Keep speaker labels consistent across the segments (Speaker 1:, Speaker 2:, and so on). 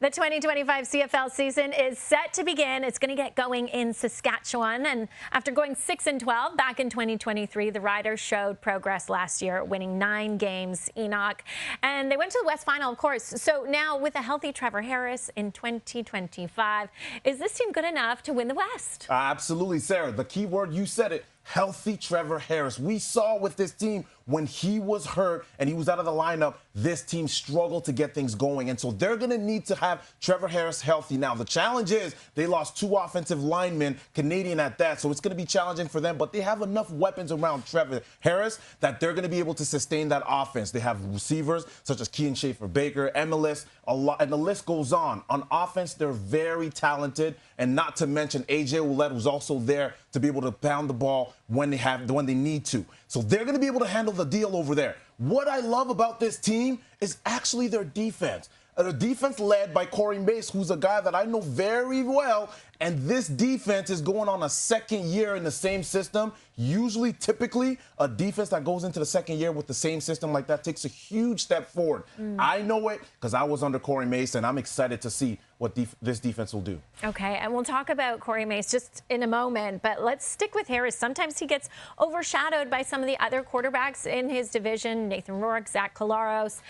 Speaker 1: The 2025 CFL season is set to begin. It's going to get going in Saskatchewan. And after going 6-12 back in 2023, the Riders showed progress last year, winning 9 games, Henoc. And they went to the West Final, of course. So now with a healthy Trevor Harris in 2025, is this team good enough to win the West?
Speaker 2: Absolutely, Sarah. The key word, you said it. Healthy Trevor Harris. We saw with this team when he was hurt and he was out of the lineup, this team struggled to get things going. And so they're going to need to have Trevor Harris healthy. Now, the challenge is they lost 2 offensive linemen, Canadian at that. So it's going to be challenging for them. But they have enough weapons around Trevor Harris that they're going to be able to sustain that offense. They have receivers such as Kean Schaefer-Baker, analyst, a lot, and the list goes on. On offense, they're very talented. And not to mention A.J. Ouellette, who's also there to be able to pound the ball when they need to. So they're going to be able to handle the deal over there. What I love about this team is actually their defense. The defense led by Corey Mace, who's a guy that I know very well. And this defense is going on a second year in the same system. Usually, typically, a defense that goes into the second year with the same system like that takes a huge step forward. I know it because I was under Corey Mace, and I'm excited to see what this defense will do.
Speaker 1: Okay, and we'll talk about Corey Mace just in a moment, but let's stick with Harris. Sometimes he gets overshadowed by some of the other quarterbacks in his division, Nathan Rourke, Zach Collaros,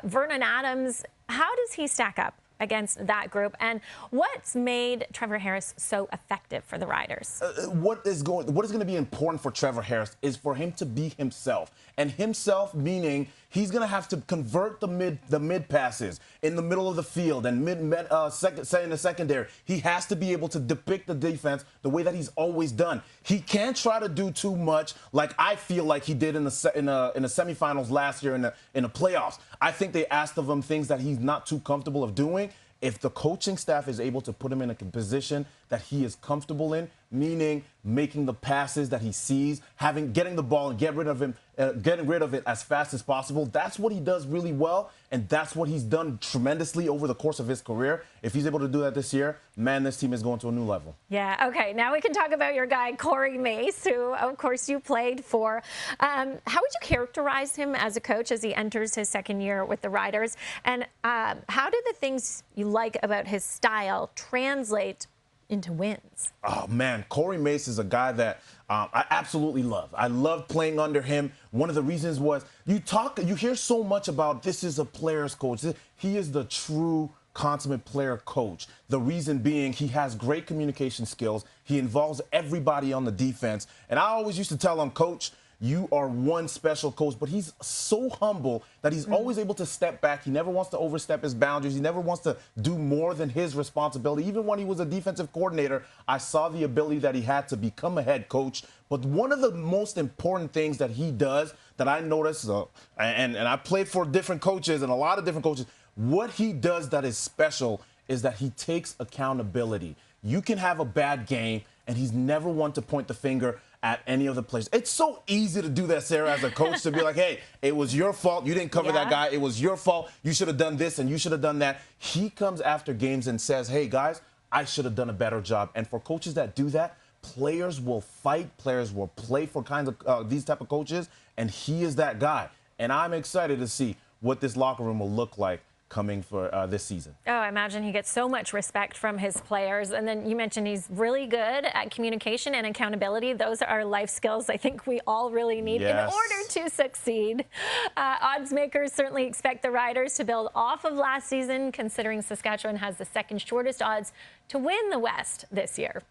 Speaker 1: Vernon Adams. How does he stack up against that group, and what's made Trevor Harris so effective for the Riders?
Speaker 2: What is going to be important for Trevor Harris is for him to be himself, and himself meaning he's going to have to convert the mid passes in the middle of the field and in the secondary. He has to be able to depict the defense the way that he's always done. He can't try to do too much like I feel like he did in the semifinals last year in the playoffs. I think they asked of him things that he's not too comfortable of doing. If the coaching staff is able to put him in a position that he is comfortable in, meaning making the passes that he sees, getting the ball and getting rid of it as fast as possible, that's what he does really well, and that's what he's done tremendously over the course of his career. If he's able to do that this year, man, this team is going to a new level.
Speaker 1: Yeah, okay, now we can talk about your guy, Corey Mace, who, of course, you played for. How would you characterize him as a coach as he enters his second year with the Riders? And how do the things you like about his style translate into wins?
Speaker 2: Oh, man, Corey Mace is a guy that I absolutely love. I love playing under him. One of the reasons was you hear so much about this is a player's coach. He is the true consummate player coach. The reason being he has great communication skills. He involves everybody on the defense. And I always used to tell him, Coach, you are one special coach, but he's so humble that he's always able to step back. He never wants to overstep his boundaries. He never wants to do more than his responsibility. Even when he was a defensive coordinator, I saw the ability that he had to become a head coach. But one of the most important things that he does that I noticed, and I played for different coaches and a lot of different coaches, what he does that is special is that he takes accountability. You can have a bad game, and he's never one to point the finger at any of the players. It's so easy to do that, Sarah, as a coach, to be like, hey, it was your fault. You didn't cover that guy. It was your fault. You should have done this and you should have done that. He comes after games and says, hey, guys, I should have done a better job. And for coaches that do that, players will fight. Players will play for kinds of these type of coaches. And he is that guy. And I'm excited to see what this locker room will look like coming for this season.
Speaker 1: Oh, I imagine he gets so much respect from his players. And then you mentioned he's really good at communication and accountability. Those are life skills I think we all really need in order to succeed. Odds makers certainly expect the Riders to build off of last season, considering Saskatchewan has the second shortest odds to win the West this year.